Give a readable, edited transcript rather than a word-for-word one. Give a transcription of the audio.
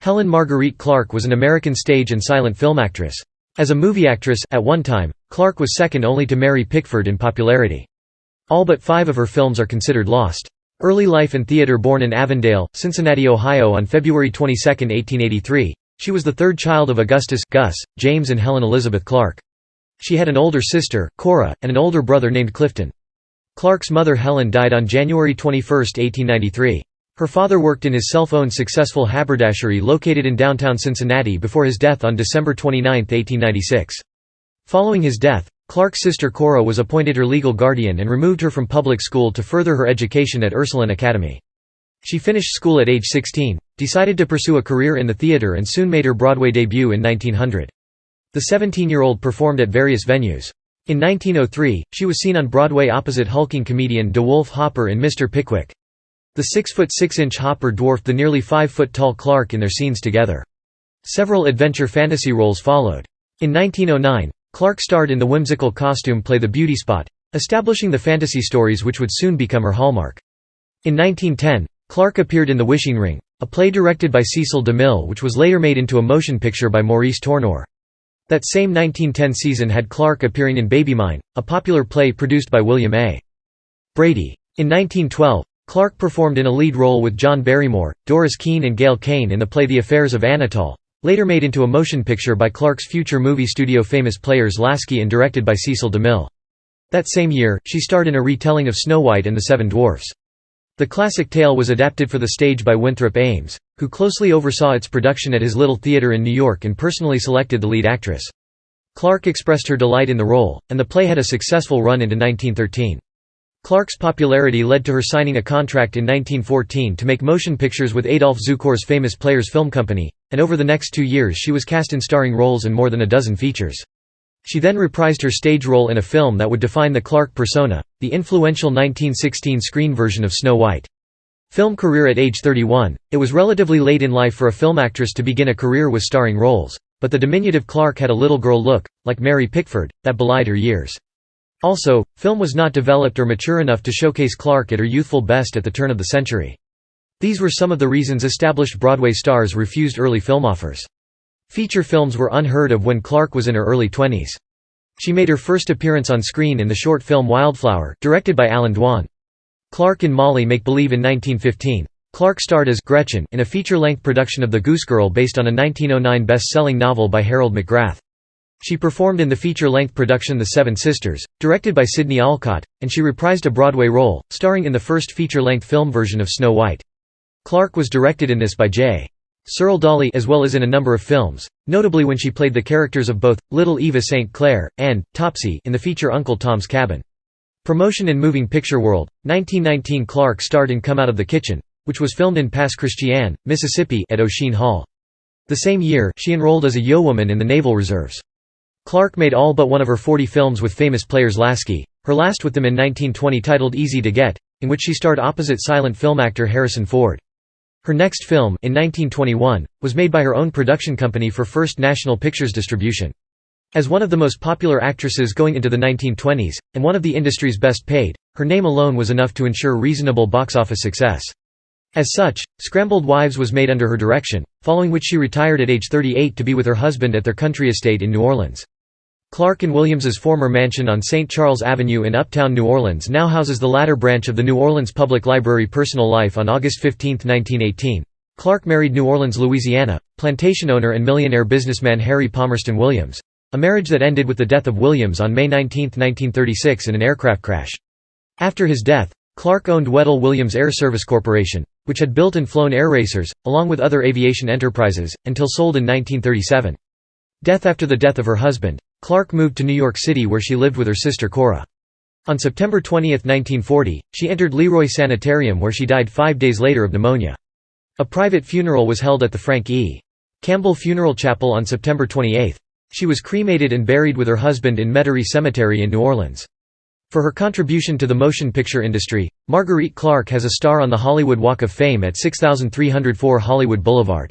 Helen Marguerite Clark was an American stage and silent film actress. As a movie actress, at one time, Clark was second only to Mary Pickford in popularity. All but 5 of her films are considered lost. Early life and theater. Born in Avondale, Cincinnati, Ohio on February 22, 1883, she was the third child of Augustus Gus, James and Helen Elizabeth Clark. She had an older sister, Cora, and an older brother named Clifton. Clark's mother Helen died on January 21, 1893. Her father worked in his self-owned successful haberdashery located in downtown Cincinnati before his death on December 29, 1896. Following his death, Clark's sister Cora was appointed her legal guardian and removed her from public school to further her education at Ursuline Academy. She finished school at age 16, decided to pursue a career in the theater and soon made her Broadway debut in 1900. The 17-year-old performed at various venues. In 1903, she was seen on Broadway opposite hulking comedian DeWolf Hopper in Mr. Pickwick. The 6'6" Hopper dwarfed the nearly 5-foot-tall Clark in their scenes together. Several adventure fantasy roles followed. In 1909, Clark starred in the whimsical costume play The Beauty Spot, establishing the fantasy stories which would soon become her hallmark. In 1910, Clark appeared in The Wishing Ring, a play directed by Cecil DeMille which was later made into a motion picture by Maurice Tourneur. That same 1910 season had Clark appearing in Baby Mine, a popular play produced by William A. Brady. In 1912, Clark performed in a lead role with John Barrymore, Doris Keane and Gail Kane in the play The Affairs of Anatole, later made into a motion picture by Clark's future movie studio Famous Players Lasky and directed by Cecil DeMille. That same year, she starred in a retelling of Snow White and the Seven Dwarfs. The classic tale was adapted for the stage by Winthrop Ames, who closely oversaw its production at his Little Theatre in New York and personally selected the lead actress. Clark expressed her delight in the role, and the play had a successful run into 1913. Clark's popularity led to her signing a contract in 1914 to make motion pictures with Adolph Zukor's Famous Players Film Company, and over the next 2 years she was cast in starring roles in more than a dozen features. She then reprised her stage role in a film that would define the Clark persona, the influential 1916 screen version of Snow White. Film career. At age 31, it was relatively late in life for a film actress to begin a career with starring roles, but the diminutive Clark had a little girl look, like Mary Pickford, that belied her years. Also, film was not developed or mature enough to showcase Clark at her youthful best at the turn of the century. These were some of the reasons established Broadway stars refused early film offers. Feature films were unheard of when Clark was in her early 20s. She made her first appearance on screen in the short film Wildflower, directed by Alan Dwan. Clark in Molly Make-Believe in 1915. Clark starred as Gretchen in a feature-length production of The Goose Girl based on a 1909 best-selling novel by Harold McGrath. She performed in the feature-length production The Seven Sisters, directed by Sidney Olcott, and she reprised a Broadway role, starring in the first feature-length film version of Snow White. Clark was directed in this by J. Searle Dawley as well as in a number of films, notably when she played the characters of both, Little Eva St. Clair, and Topsy in the feature Uncle Tom's Cabin. Promotion in moving picture world. 1919 Clark starred in Come Out of the Kitchen, which was filmed in Pass Christian, Mississippi at O'Sheen Hall. The same year, she enrolled as a yeowoman in the Naval Reserves. Clark made all but one of her 40 films with Famous Players Lasky, her last with them in 1920 titled Easy to Get, in which she starred opposite silent film actor Harrison Ford. Her next film, in 1921, was made by her own production company for First National Pictures Distribution. As one of the most popular actresses going into the 1920s, and one of the industry's best paid, her name alone was enough to ensure reasonable box office success. As such, Scrambled Wives was made under her direction, following which she retired at age 38 to be with her husband at their country estate in New Orleans. Clark and Williams's former mansion on St. Charles Avenue in uptown New Orleans now houses the latter branch of the New Orleans Public Library. Personal life. On August 15, 1918, Clark married New Orleans, Louisiana, plantation owner and millionaire businessman Harry Palmerston Williams, a marriage that ended with the death of Williams on May 19, 1936 in an aircraft crash. After his death, Clark owned Weddell Williams Air Service Corporation, which had built and flown air racers, along with other aviation enterprises, until sold in 1937. After the death of her husband, Clark moved to New York City where she lived with her sister Cora. On September 20, 1940, she entered Leroy Sanitarium where she died 5 days later of pneumonia. A private funeral was held at the Frank E. Campbell Funeral Chapel on September 28. She was cremated and buried with her husband in Metairie Cemetery in New Orleans. For her contribution to the motion picture industry, Marguerite Clark has a star on the Hollywood Walk of Fame at 6304 Hollywood Boulevard.